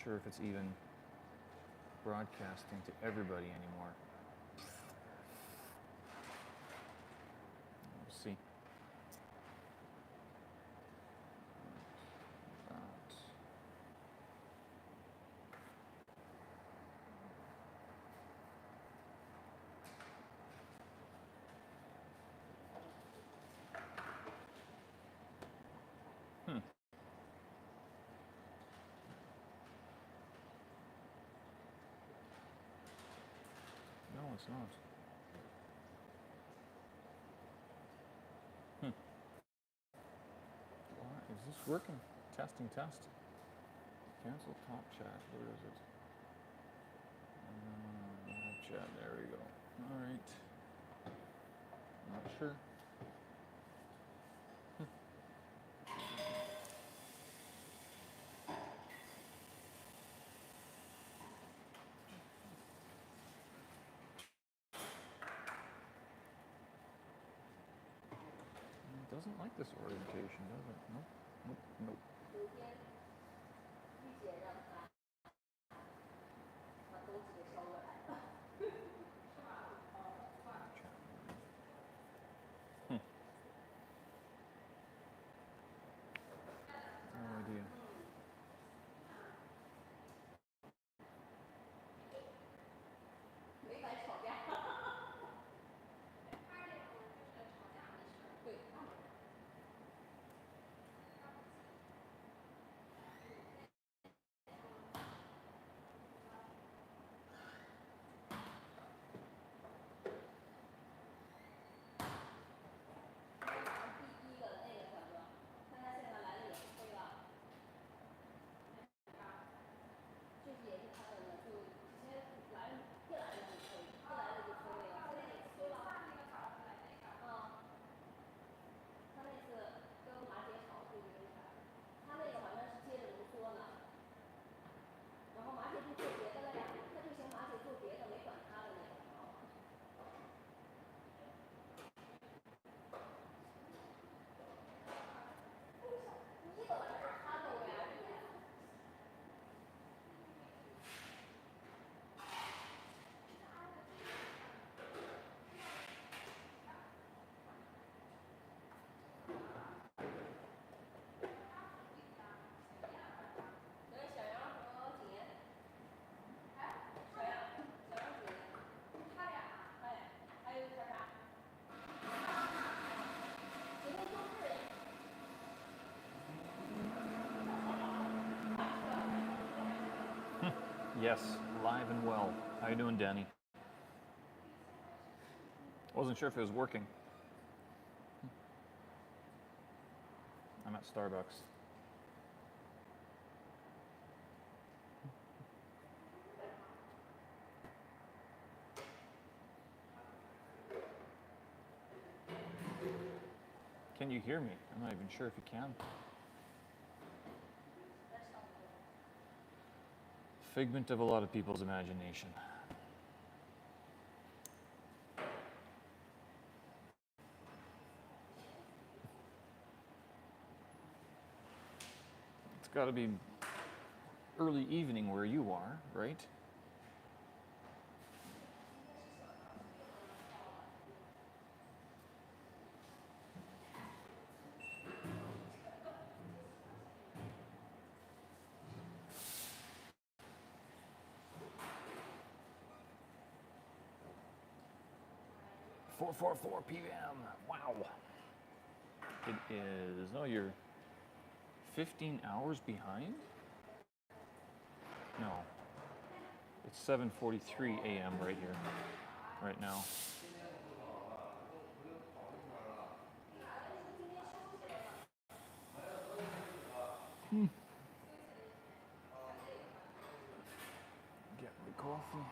sure if it's even broadcasting to everybody anymore. We'll see. No, it's not. Is this working? Testing, test. Cancel top chat. Where is it? Live chat. There we go. All right. Not sure. It doesn't like this orientation, does it? Nope. Nope. Nope. No idea. Yes, live and well. How you doing, Danny? Wasn't sure if it was working. I'm at Starbucks. Can you hear me? I'm not even sure if you can. Figment of a lot of people's imagination. It's got to be early evening where you are, right? (4:44 p.m.) Wow. It is. No, you're 15 hours behind? No. It's 7:43 a.m. right here, right now. Get me coffee.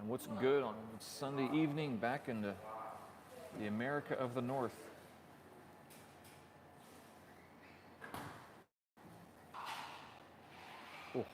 What's good on Sunday evening back in the America of the North? Oh.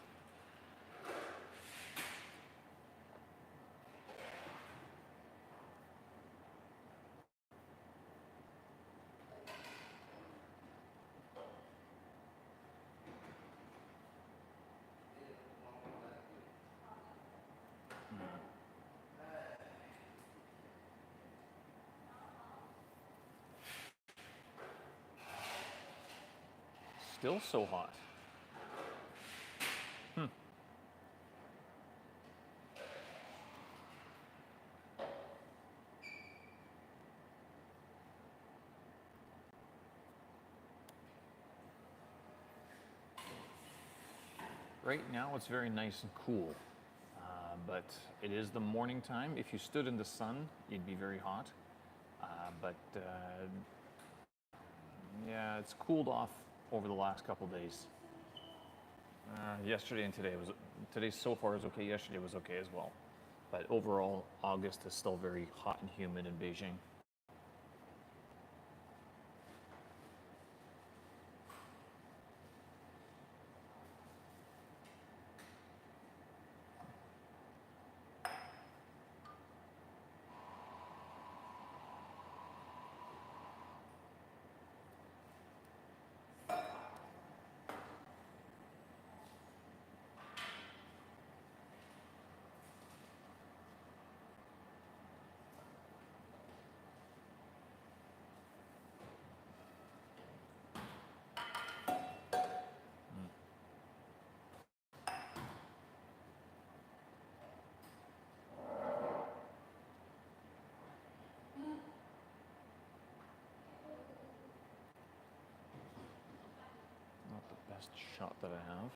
still so hot. Right now it's very nice and cool, but it is the morning time. If you stood in the sun, you'd be very hot. Yeah, it's cooled off over the last couple days. Yesterday and today so far is okay. Yesterday was okay as well. But overall, August is still very hot and humid in Beijing. Not the best shot that I have.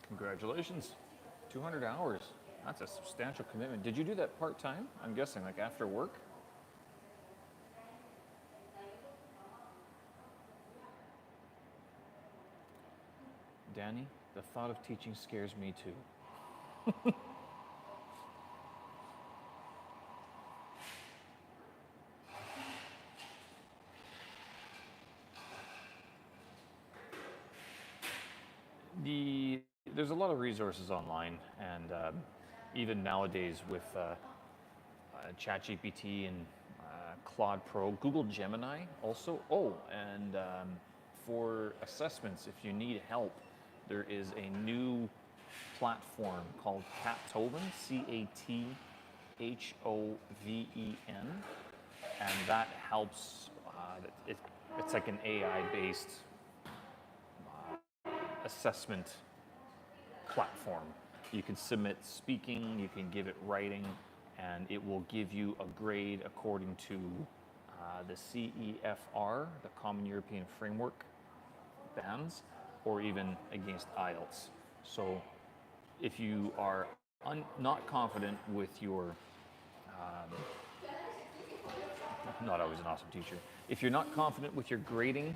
Congratulations. 200 hours. That's a substantial commitment. Did you do that part-time? I'm guessing, like after work? Danny, the thought of teaching scares me too. There's a lot of resources online, and even nowadays with ChatGPT and Claude Pro, Google Gemini also. Oh, and for assessments, if you need help, there is a new platform called Cathoven, Cathoven, and that helps. It's like an AI-based assessment platform. You can submit speaking, you can give it writing, and it will give you a grade according to the CEFR, the Common European Framework bands, or even against IELTS. So if you are not confident with your, not always an awesome teacher, if you're not confident with your grading,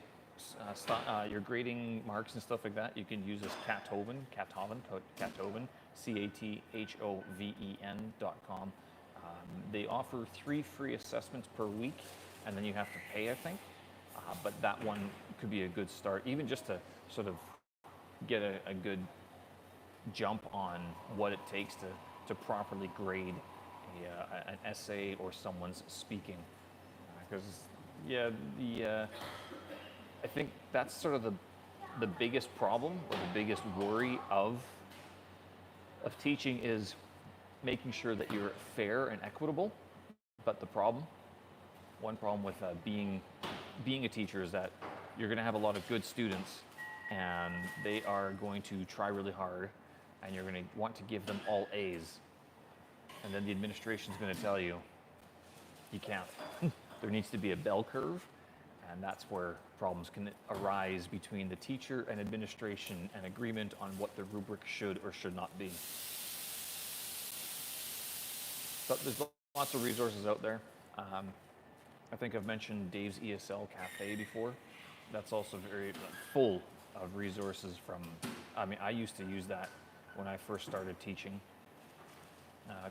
your grading marks and stuff like that, you can use this Cathoven, CATHOVEN.com. They offer 3 free assessments per week, and then you have to pay, I think. But that one could be a good start, even just to sort of get a good jump on what it takes to properly grade an essay or someone's speaking. Because, I think that's sort of the biggest problem or the biggest worry of teaching is making sure that you're fair and equitable. But one problem with being a teacher is that you're going to have a lot of good students, and they are going to try really hard, and you're going to want to give them all A's. And then the administration is going to tell you, you can't. There needs to be a bell curve, and that's where problems can arise between the teacher and administration and agreement on what the rubric should or should not be. But there's lots of resources out there. I think I've mentioned Dave's ESL Café before. That's also very full of resources I used to use that when I first started teaching.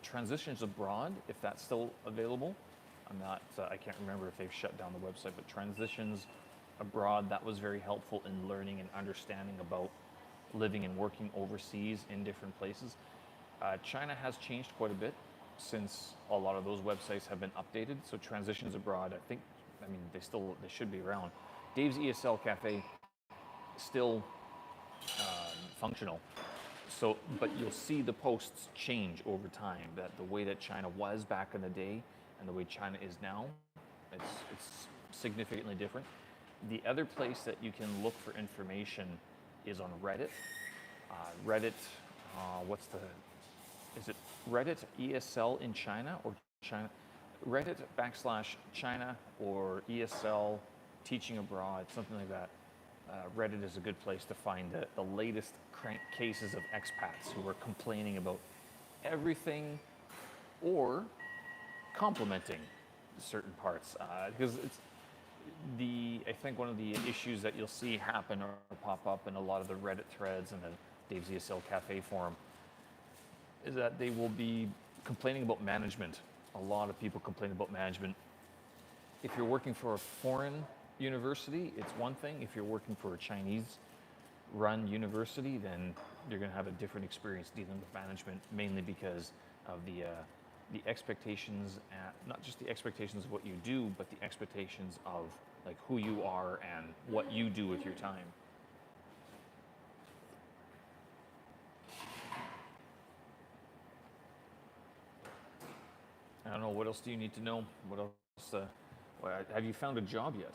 Transitions Abroad, if that's still available. I can't remember if they've shut down the website, but Transitions Abroad, that was very helpful in learning and understanding about living and working overseas in different places. China has changed quite a bit since a lot of those websites have been updated. So Transitions Abroad, they should be around. Dave's ESL Cafe still functional. So, but you'll see the posts change over time. That the way that China was back in the day and the way China is now, it's significantly different. The other place that you can look for information is on Reddit. Reddit, is it Reddit ESL in China or China? Reddit /China or ESL teaching abroad, something like that. Reddit is a good place to find the latest cases of expats who are complaining about everything or complimenting certain parts. Because I think one of the issues that you'll see happen or pop up in a lot of the Reddit threads and the Dave's ESL Café forum is that they will be complaining about management. A lot of people complain about management. If you're working for a foreign university, it's one thing. If you're working for a Chinese-run university, then you're going to have a different experience dealing with management, mainly because of the expectations, not just the expectations of what you do, but the expectations of like who you are and what you do with your time. I don't know, what else do you need to know? What else, have you found a job yet?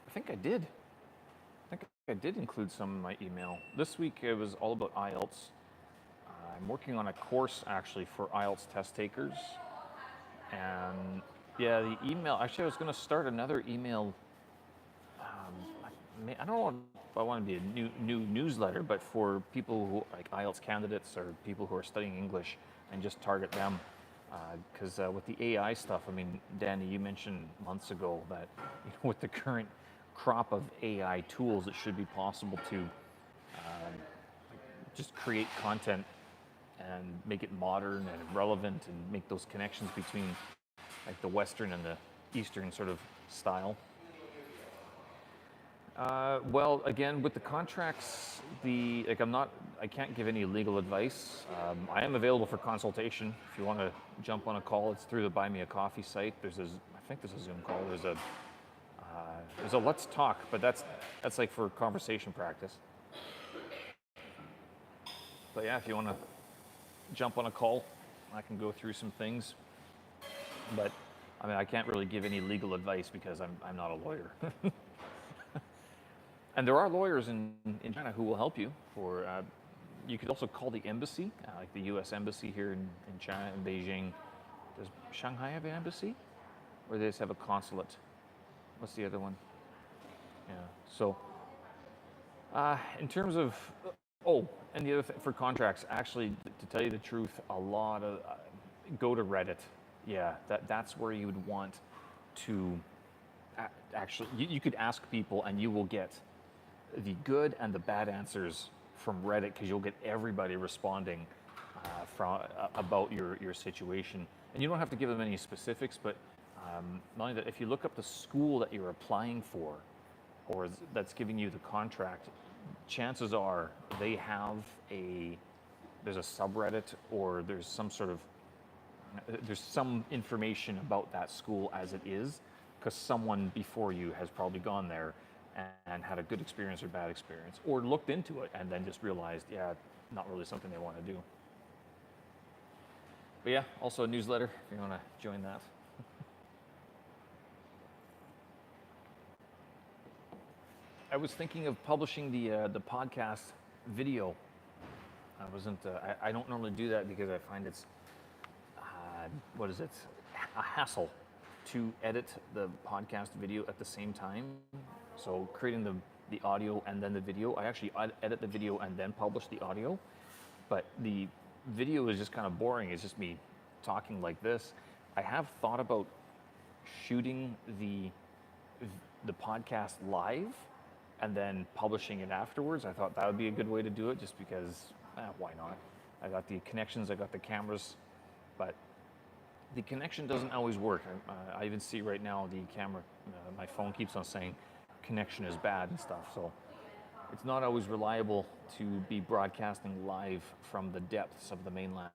I think I did. I think I did include some in my email. This week it was all about IELTS. I'm working on a course actually for IELTS test takers. And yeah, the email, actually I was going to start another email. I don't know if I want to be a new newsletter, but for people who like IELTS candidates or people who are studying English and just target them. Because with the AI stuff, I mean, Danny, you mentioned months ago that with the current crop of AI tools, it should be possible to just create content and make it modern and relevant and make those connections between like the Western and the Eastern sort of style. Well, again, with the contracts, I can't give any legal advice. I am available for consultation. If you want to jump on a call, it's through the Buy Me a Coffee site. I think there's a Zoom call. There's a Let's Talk, but that's like for conversation practice. But yeah, if you want to jump on a call, I can go through some things. But I mean, I can't really give any legal advice because I'm not a lawyer. And there are lawyers in China who will help you. You could also call the embassy, like the U.S. embassy here in China, in Beijing. Does Shanghai have an embassy? Or they just have a consulate? What's the other one? Yeah, so in terms of, and the other thing for contracts, actually, to tell you the truth, a lot of, go to Reddit. Yeah, that's where you would want to, actually, you could ask people and you will get the good and the bad answers from Reddit because you'll get everybody responding about your situation. And you don't have to give them any specifics, but not only that, if you look up the school that you're applying for or that's giving you the contract, chances are they have there's a subreddit or there's some information about that school as it is because someone before you has probably gone there and had a good experience or bad experience, or looked into it and then just realized, yeah, not really something they want to do. But yeah, also a newsletter if you want to join that. I was thinking of publishing the podcast video. I don't normally do that because I find it's a hassle to edit the podcast video at the same time. So creating the audio and then the video. I actually edit the video and then publish the audio, but the video is just kind of boring. It's just me talking like this. I have thought about shooting the podcast live and then publishing it afterwards. I thought that would be a good way to do it, just because why not? I got the connections, I got the cameras, but the connection doesn't always work. I even see right now the camera, my phone keeps on saying connection is bad and stuff. So it's not always reliable to be broadcasting live from the depths of the mainland.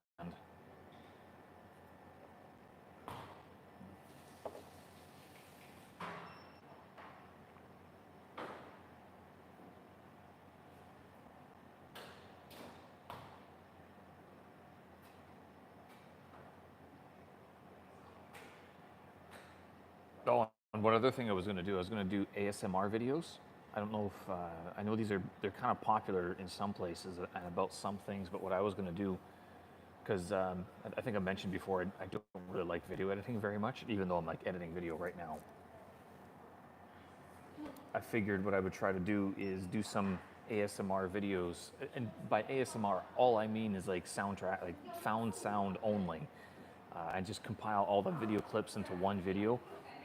Oh, and one other thing I was going to do, I was going to do ASMR videos. I don't know if, I know they're kind of popular in some places and about some things, but what I was going to do, because I think I mentioned before, I don't really like video editing very much, even though I'm like editing video right now. I figured what I would try to do is do some ASMR videos, and by ASMR, all I mean is like soundtrack, like found sound only, and just compile all the video clips into one video.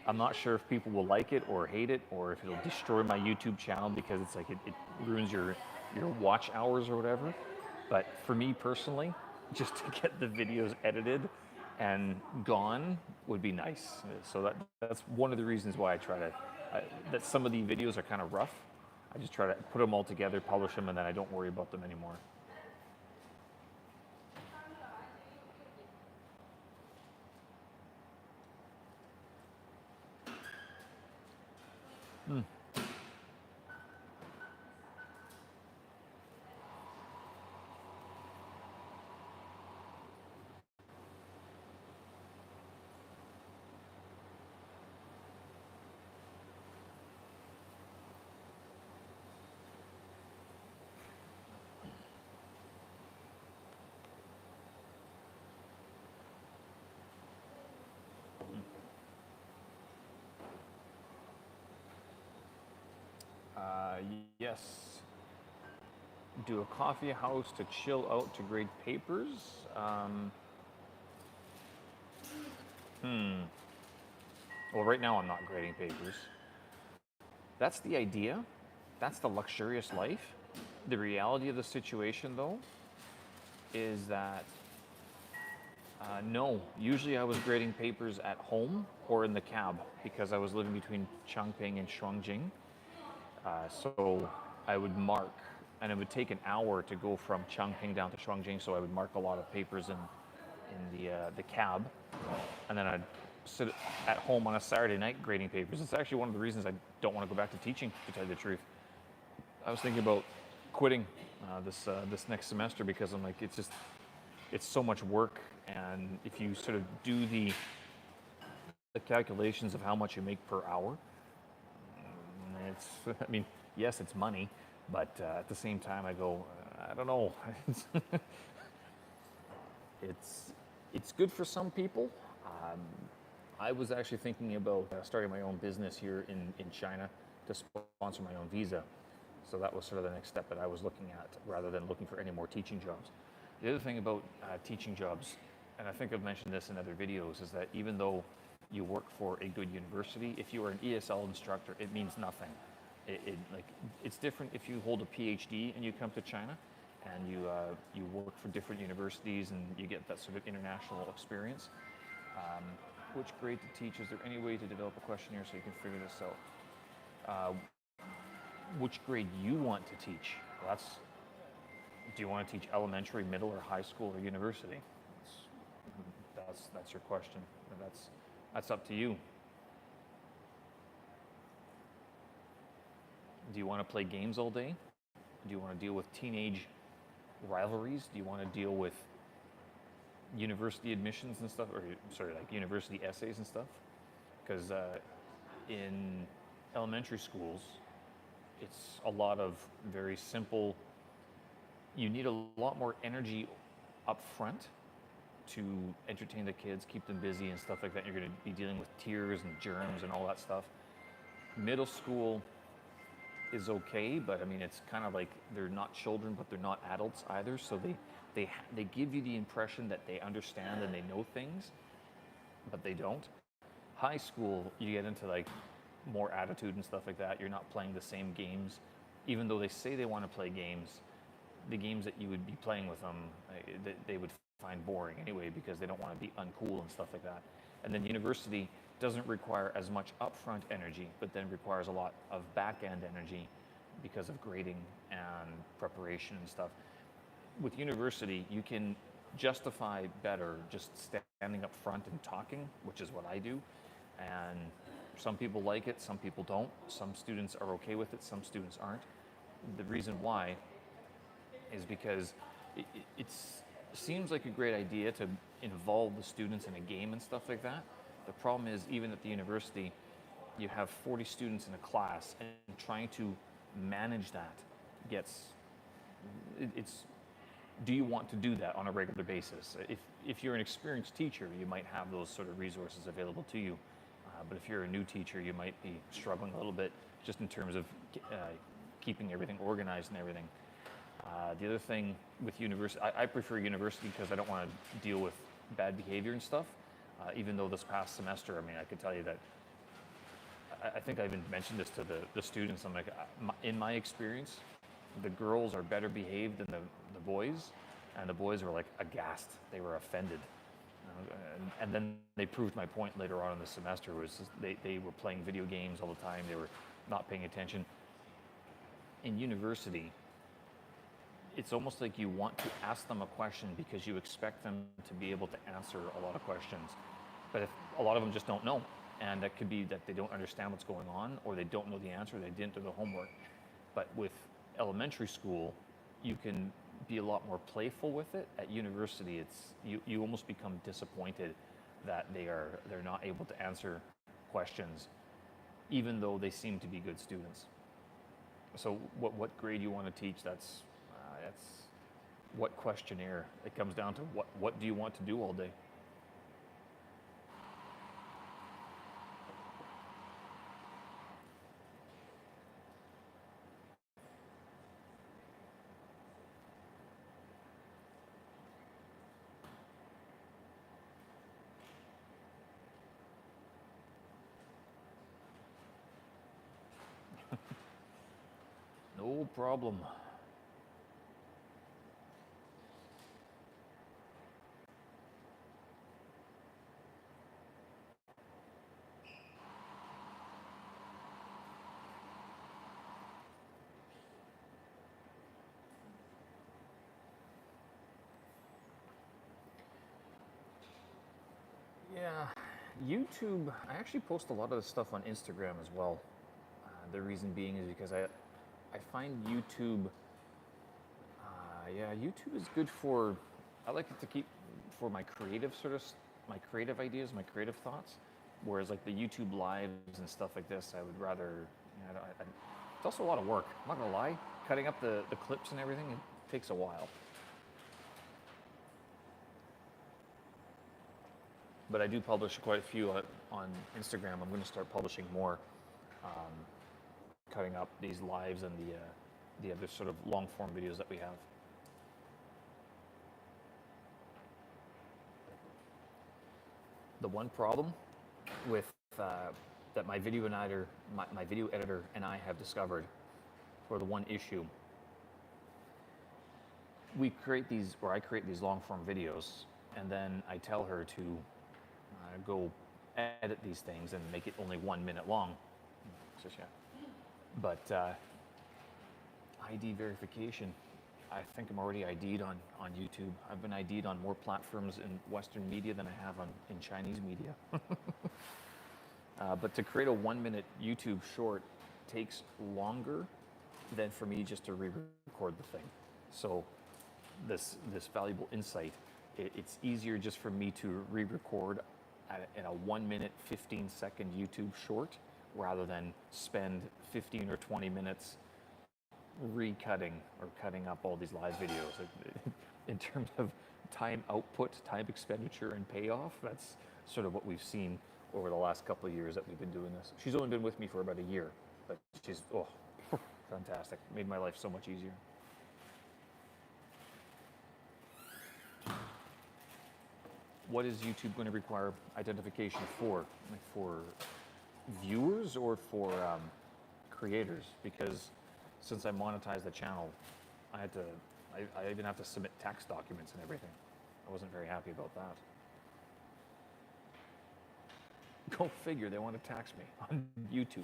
I'm not sure if people will like it or hate it, or if it'll destroy my YouTube channel because it's like it ruins your watch hours or whatever. But for me personally, just to get the videos edited and gone would be nice. So that's one of the reasons why I try to, that some of the videos are kind of rough. I just try to put them all together, publish them, and then I don't worry about them anymore. Yes. Do a coffee house to chill out to grade papers. Well, right now I'm not grading papers. That's the idea. That's the luxurious life. The reality of the situation, though, is that no, usually I was grading papers at home or in the cab because I was living between Chongping and Shuangjing. So I would mark, and it would take an hour to go from Chongping down to Shuangjing. So I would mark a lot of papers in the cab, and then I'd sit at home on a Saturday night grading papers. It's actually one of the reasons I don't want to go back to teaching, to tell you the truth. I was thinking about quitting this next semester because I'm like, it's so much work, and if you sort of do the calculations of how much you make per hour, it's, I mean, yes, it's money, but at the same time, I go, I don't know. It's good for some people. I was actually thinking about starting my own business here in China to sponsor my own visa. So that was sort of the next step that I was looking at, rather than looking for any more teaching jobs. The other thing about teaching jobs, and I think I've mentioned this in other videos, is that even though you work for a good university, if you are an ESL instructor, it means nothing. It's different if you hold a PhD and you come to China, and you work for different universities and you get that sort of international experience. Which grade to teach? Is there any way to develop a questionnaire so you can figure this out? Which grade you want to teach? Well, do you want to teach elementary, middle, or high school, or university? That's your question. That's up to you. Do you want to play games all day? Do you want to deal with teenage rivalries? Do you want to deal with university admissions and stuff, or sorry, like university essays and stuff? Because in elementary schools, it's a lot of very simple. You need a lot more energy up front to entertain the kids, keep them busy and stuff like that. You're going to be dealing with tears and germs and all that stuff. Middle school, is okay, but I mean, it's kind of like they're not children, but they're not adults either. So they give you the impression that they understand and they know things, but they don't. High school, you get into like more attitude and stuff like that. You're not playing the same games, even though they say they want to play games. The games that you would be playing with them, they would find boring anyway because they don't want to be uncool and stuff like that. And then university doesn't require as much upfront energy, but then requires a lot of back end energy because of grading and preparation and stuff. With university, you can justify better just standing up front and talking, which is what I do. And some people like it, some people don't. Some students are okay with it, some students aren't. The reason why is because it seems like a great idea to involve the students in a game and stuff like that. The problem is, even at the university, you have 40 students in a class, and trying to manage that gets, it's, do you want to do that on a regular basis? If you're an experienced teacher, you might have those sort of resources available to you. But if you're a new teacher, you might be struggling a little bit just in terms of keeping everything organized and everything. The other thing with university, I prefer university because I don't want to deal with bad behavior and stuff. Even though this past semester, I mean, I could tell you that I think I even mentioned this to the students. I'm like, in my experience, the girls are better behaved than the boys, and the boys were like aghast. They were offended. And then they proved my point later on in the semester was they were playing video games all the time. They were not paying attention. In university, it's almost like you want to ask them a question because you expect them to be able to answer a lot of questions. But if a lot of them just don't know, and that could be that they don't understand what's going on, or they don't know the answer, they didn't do the homework. But with elementary school, you can be a lot more playful with it. At university, you almost become disappointed that they're not able to answer questions, even though they seem to be good students. So what grade you want to teach, that's what questionnaire. It comes down to what do you want to do all day. No problem. Yeah, YouTube, I actually post a lot of this stuff on Instagram as well. The reason being is because I find YouTube, yeah, YouTube is good for, I like it to keep for my creative my creative ideas, my creative thoughts. Whereas like the YouTube lives and stuff like this, I would rather, you know, it's also a lot of work. I'm not gonna lie, cutting up the clips and everything, it takes a while. But I do publish quite a few on Instagram. I'm going to start publishing more, um, cutting up these lives and the other sort of long form videos that we have. The one problem with that my video editor and I have discovered, or the one issue, we create these, or I create these long form videos, and then I tell her to go edit these things and make it only 1 minute long. So, yeah. But ID verification, I think I'm already ID'd on YouTube. I've been ID'd on more platforms in Western media than I have in Chinese media. But to create a 1 minute YouTube short takes longer than for me just to re-record the thing. So this valuable insight, it's easier just for me to re-record in a 1 minute, 15-second YouTube short rather than spend 15 or 20 minutes recutting or cutting up all these live videos. In terms of time output, time expenditure, and payoff, that's sort of what we've seen over the last couple of years that we've been doing this. She's only been with me for about a year, but she's, Fantastic. Made my life so much easier. What is YouTube going to require identification for? Like for viewers or for creators? Because since I monetized the channel, I had to, I even have to submit tax documents and everything. I wasn't very happy about that. Go figure, they want to tax me on YouTube.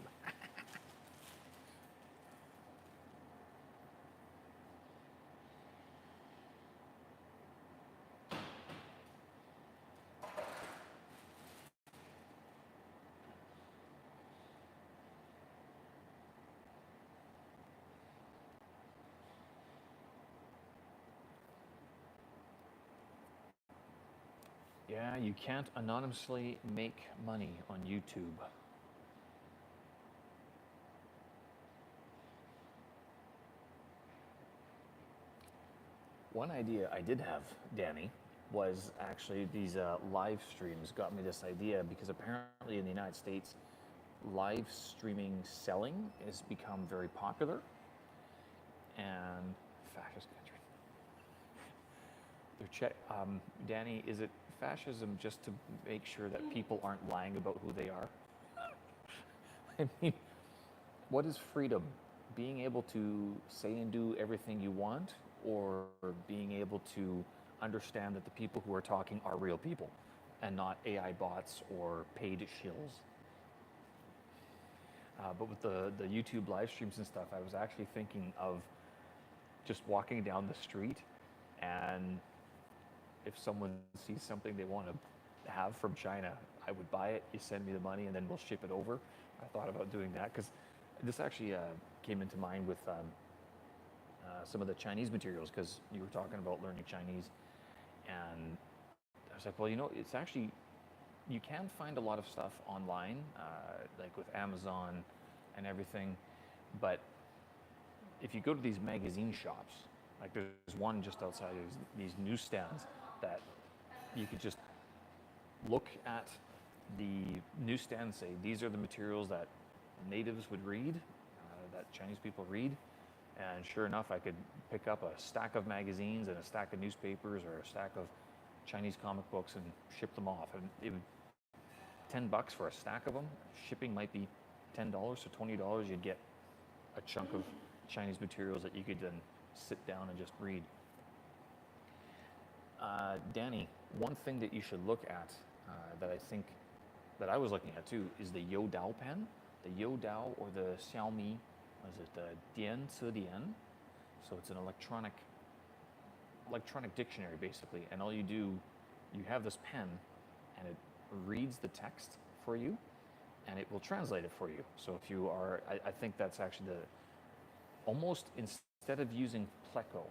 Yeah, you can't anonymously make money on YouTube. One idea I did have, Danny, was actually these live streams got me this idea because apparently in the United States, live streaming selling has become very popular and fascist country. Danny, is it fascism just to make sure that people aren't lying about who they are? I mean, what is freedom? Being able to say and do everything you want, or being able to understand that the people who are talking are real people and not AI bots or paid shills? But with the YouTube live streams and stuff, I was actually thinking of just walking down the street, and if someone sees something they want to have from China, I would buy it, you send me the money, and then we'll ship it over. I thought about doing that because this actually came into mind with some of the Chinese materials, because you were talking about learning Chinese, and I was like, well, you know, it's actually, you can find a lot of stuff online, like with Amazon and everything, but if you go to these magazine shops, like there's one just outside these newsstands that you could just look at the newsstand and say, these are the materials that natives would read, that Chinese people read. And sure enough, I could pick up a stack of magazines and a stack of newspapers or a stack of Chinese comic books and ship them off. And it would, $10 for a stack of them. Shipping might be $10, so $20 you'd get a chunk of Chinese materials that you could then sit down and just read. Danny, one thing that you should look at that I think that I was looking at too is the Yodao pen, the Yodao or the Xiaomi, what is it, the Dian Ce Dian. So it's an electronic dictionary basically, and all you do, you have this pen, and it reads the text for you, and it will translate it for you. So if you are, I think that's actually almost instead of using Pleco,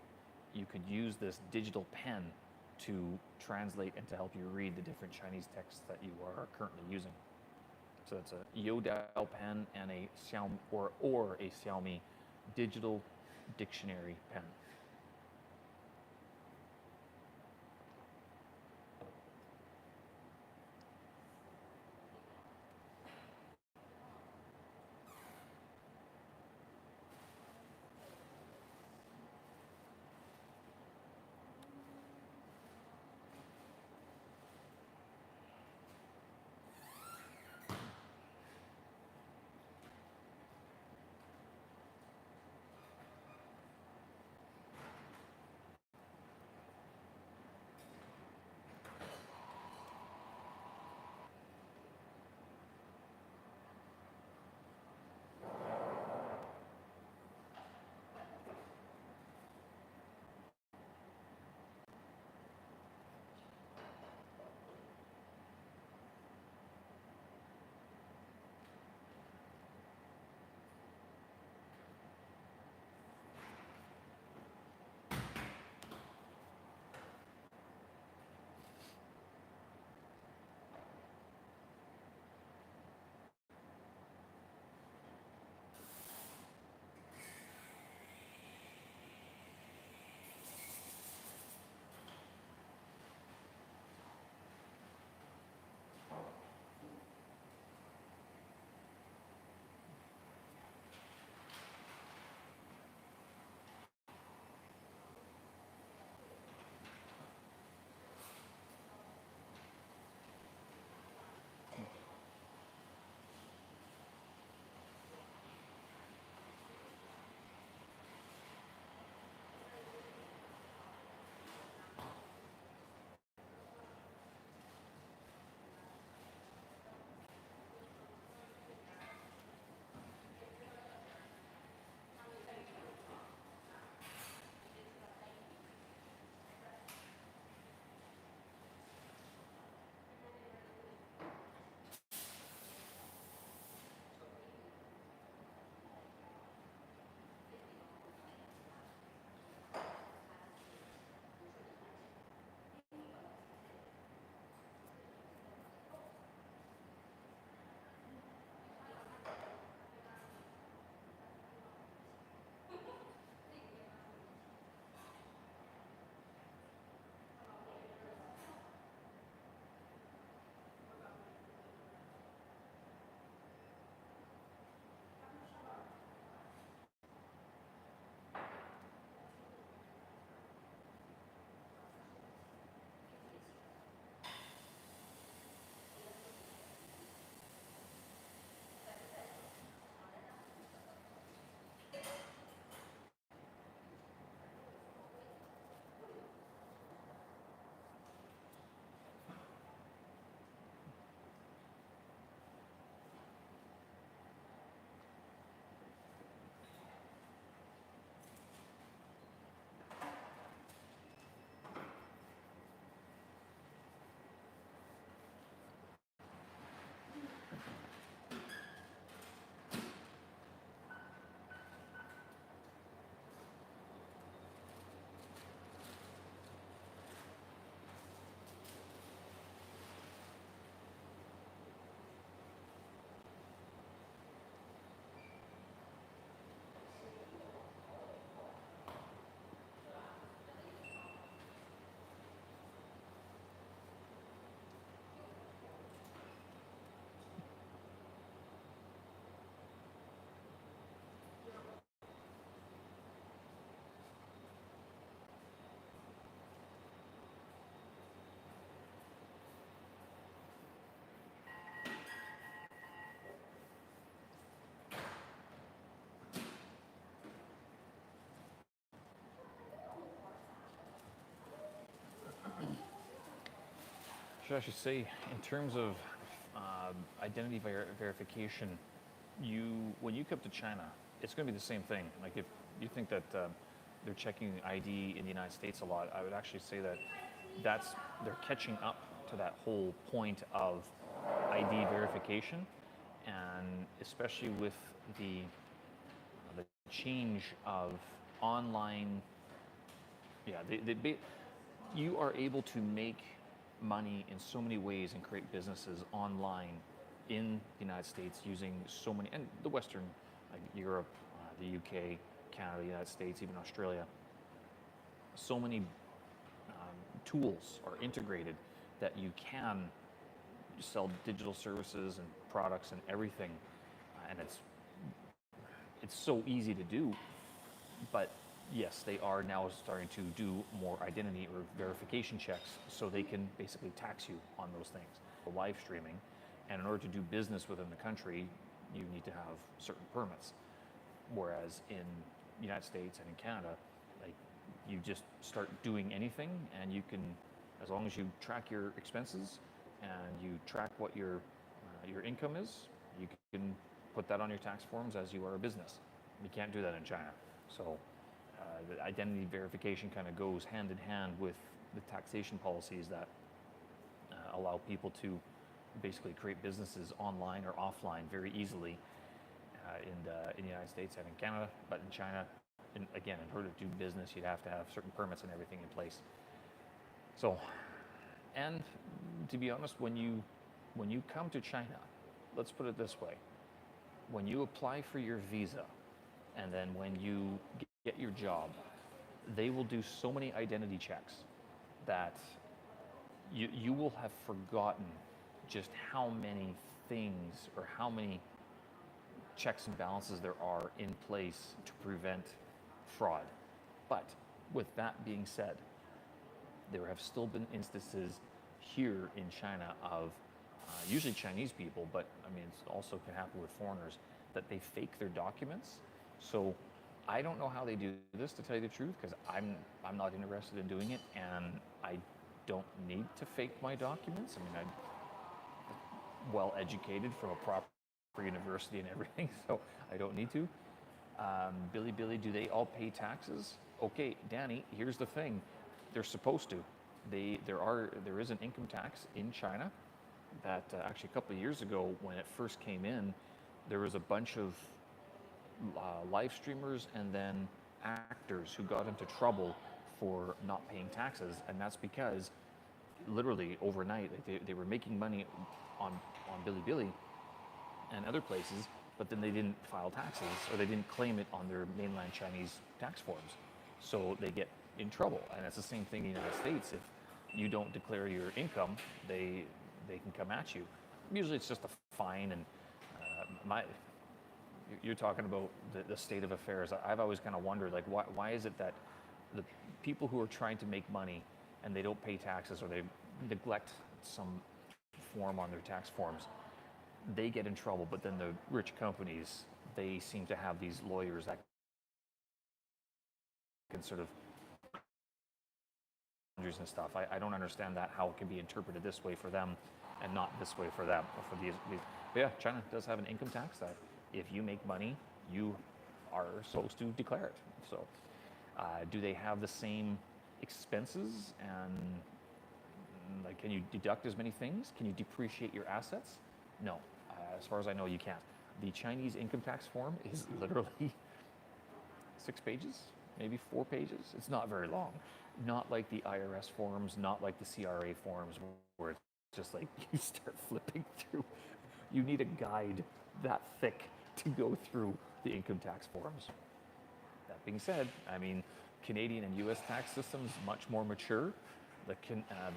you could use this digital pen to translate and to help you read the different Chinese texts that you are currently using. So it's a Yodao pen and a Xiaomi or a Xiaomi digital dictionary pen. should actually say, in terms of identity verification, when you come to China, it's going to be the same thing. Like if you think that they're checking ID in the United States a lot, I would actually say that they're catching up to that whole point of ID verification, and especially with the change of online. Yeah, you are able to make money in so many ways and create businesses online in the United States using so many, and the Western, like Europe, the UK, Canada, the United States, even Australia. So many tools are integrated that you can sell digital services and products and everything, and it's so easy to do. But yes, they are now starting to do more identity or verification checks so they can basically tax you on those things. Live streaming, and in order to do business within the country, you need to have certain permits. Whereas in the United States and in Canada, like you just start doing anything, and you can, as long as you track your expenses and you track what your income is, you can put that on your tax forms as you are a business. You can't do that in China. So the identity verification kind of goes hand in hand with the taxation policies that allow people to basically create businesses online or offline very easily in the United States and in Canada. But in China, again, in order to do business, you'd have to have certain permits and everything in place. So, and to be honest, when you come to China, let's put it this way: when you apply for your visa, and then when you get your job, they will do so many identity checks that you will have forgotten just how many things or how many checks and balances there are in place to prevent fraud. But with that being said, there have still been instances here in China of usually Chinese people, but I mean, it also can happen with foreigners, that they fake their documents. So I don't know how they do this, to tell you the truth, because I'm not interested in doing it, and I don't need to fake my documents. I mean, I'm well educated from a proper university and everything, so I don't need to. Billy, do they all pay taxes? Okay, Danny, here's the thing: they're supposed to. There is an income tax in China that actually a couple of years ago, when it first came in, there was a bunch of live streamers and then actors who got into trouble for not paying taxes, and that's because literally overnight, like they were making money on Bilibili and other places, but then they didn't file taxes, or they didn't claim it on their mainland Chinese tax forms, so they get in trouble. And it's the same thing in the United States. If you don't declare your income, they can come at you. Usually it's just a fine, and you're talking about the state of affairs. I've always kind of wondered, like, why is it that the people who are trying to make money and they don't pay taxes, or they neglect some form on their tax forms, they get in trouble, but then the rich companies, they seem to have these lawyers that can sort of and stuff. I don't understand that, how it can be interpreted this way for them and not this way for them, or for these. But yeah, China does have an income tax that if you make money, you are supposed to declare it. So do they have the same expenses, and like, can you deduct as many things? Can you depreciate your assets? No, as far as I know, you can't. The Chinese income tax form is literally 6 pages, maybe 4 pages. It's not very long. Not like the IRS forms, not like the CRA forms, where it's just like you start flipping through. You need a guide that thick to go through the income tax forms. That being said, I mean, Canadian and US tax systems much more mature. The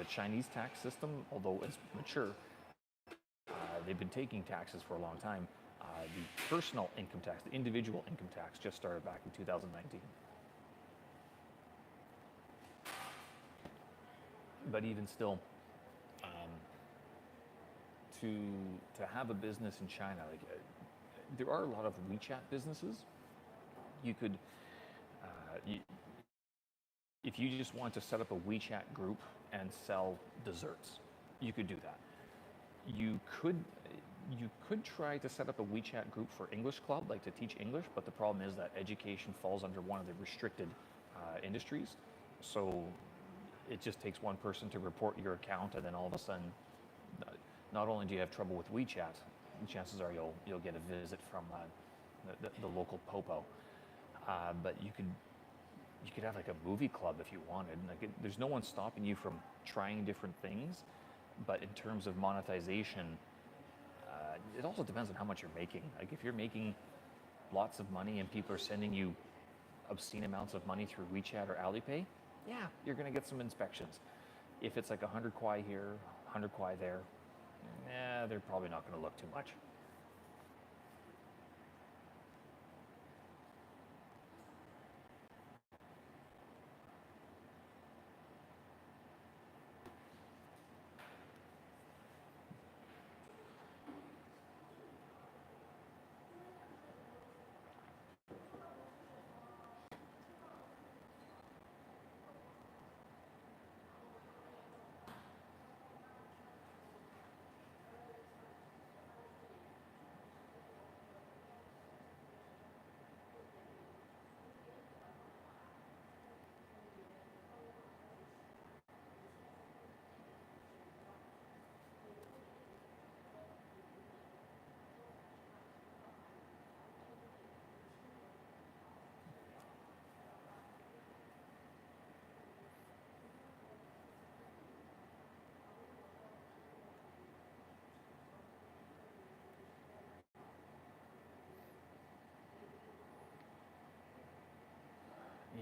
Chinese tax system, although it's mature, they've been taking taxes for a long time. The personal income tax, the individual income tax, just started back in 2019. But even still, to have a business in China, like there are a lot of WeChat businesses. You could, if you just want to set up a WeChat group and sell desserts, You could do that. You could you could try to set up a WeChat group for English Club, like to teach English, but the problem is that education falls under one of the restricted industries. So it just takes one person to report your account, and then all of a sudden, uh, not only do you have trouble with WeChat, chances are you'll get a visit from the local popo. But you could have like a movie club if you wanted. Like there's no one stopping you from trying different things, but in terms of monetization, it also depends on how much you're making. Like if you're making lots of money and people are sending you obscene amounts of money through WeChat or Alipay, yeah, you're gonna get some inspections. If it's like 100 kwai here, 100 kwai there, they're probably not gonna look too much.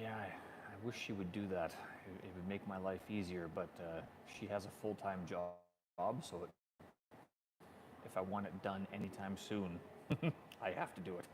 Yeah, I wish she would do that. It would make my life easier, but she has a full-time job, so if I want it done anytime soon, I have to do it.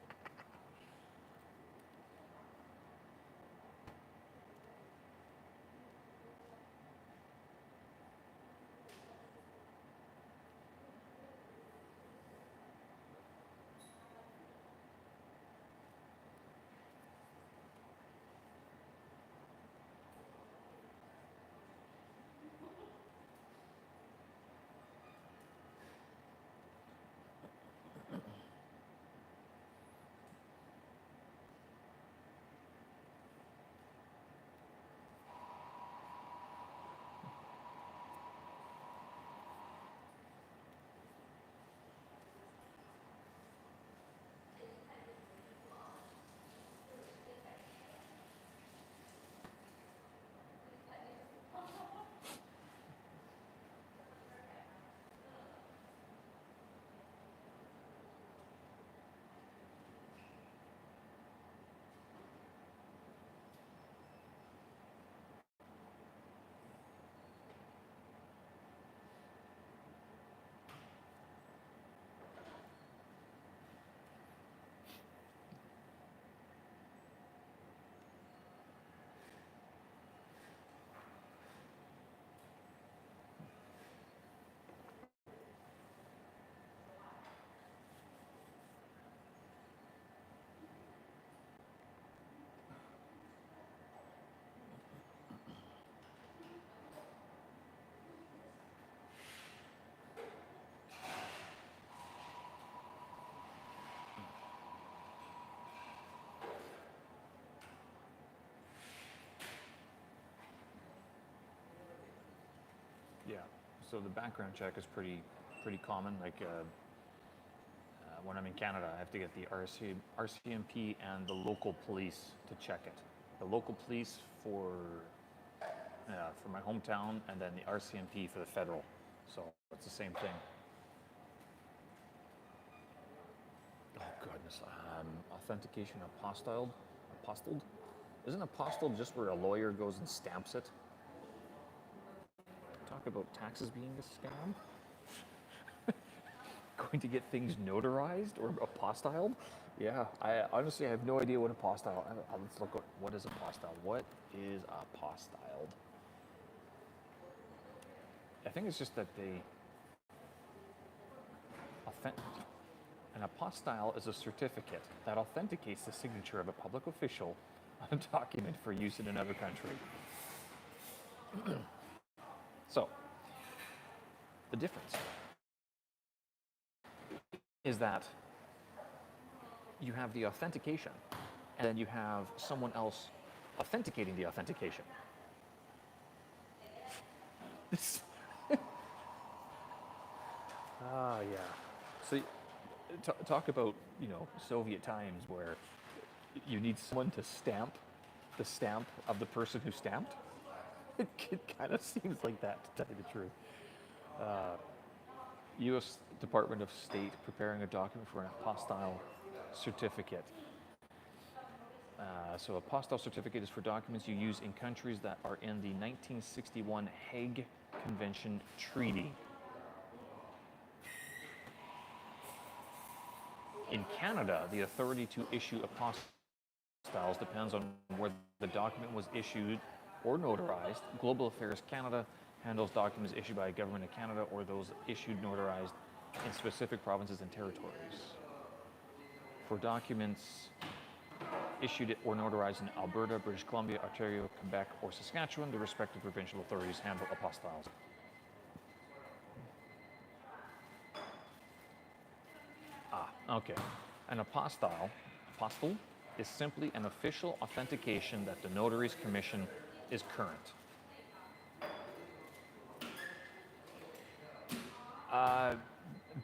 Yeah. So the background check is pretty common. Like when I'm in Canada, I have to get the RCMP and the local police to check it. The local police for my hometown, and then the RCMP for the federal. So it's the same thing. Oh goodness. Authentication apostilled. Apostilled? Isn't apostilled just where a lawyer goes and stamps it? Talk about taxes being a scam. Going to get things notarized or apostilled? Yeah, I honestly have no idea what apostille. Let's look at what is apostille. What is apostilled? I think it's just that an apostille is a certificate that authenticates the signature of a public official on a document for use in another country. So, difference is that you have the authentication, and then you have someone else authenticating the authentication. Yeah. So talk about, Soviet times where you need someone to stamp the stamp of the person who stamped. It kind of seems like that, to tell you the truth. U.S. Department of State preparing a document for an apostille certificate. So apostille certificate is for documents you use in countries that are in the 1961 Hague Convention Treaty. In Canada, the authority to issue apostilles depends on where the document was issued or notarized. Global Affairs Canada handles documents issued by a government of Canada or those issued notarized in specific provinces and territories. For documents issued or notarized in Alberta, British Columbia, Ontario, Quebec, or Saskatchewan, the respective provincial authorities handle apostilles. Okay. An apostille is simply an official authentication that the notary's commission is current.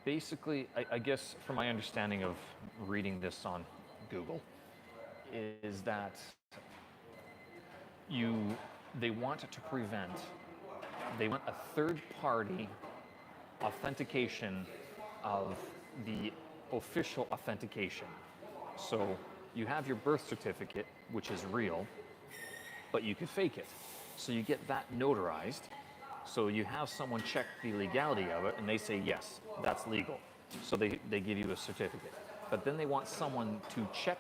Basically, I guess from my understanding of reading this on Google, is that they want a third-party authentication of the official authentication. So you have your birth certificate, which is real, but you could fake it. So you get that notarized. So you have someone check the legality of it, and they say, yes, that's legal. So they give you a certificate. But then they want someone to check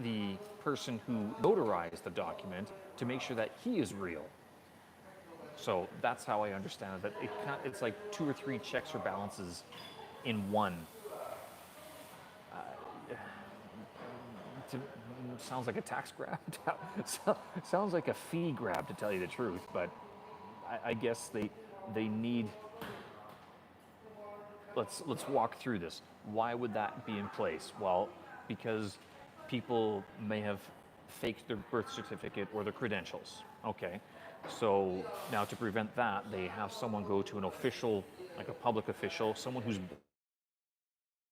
the person who notarized the document to make sure that he is real. So that's how I understand it. That it's like 2 or 3 checks or balances in one. Sounds like a tax grab. Sounds like a fee grab, to tell you the truth. But I guess they need. Let's walk through this. Why would that be in place? Well, because people may have faked their birth certificate or their credentials. Okay, so now to prevent that, they have someone go to an official, like a public official, someone who's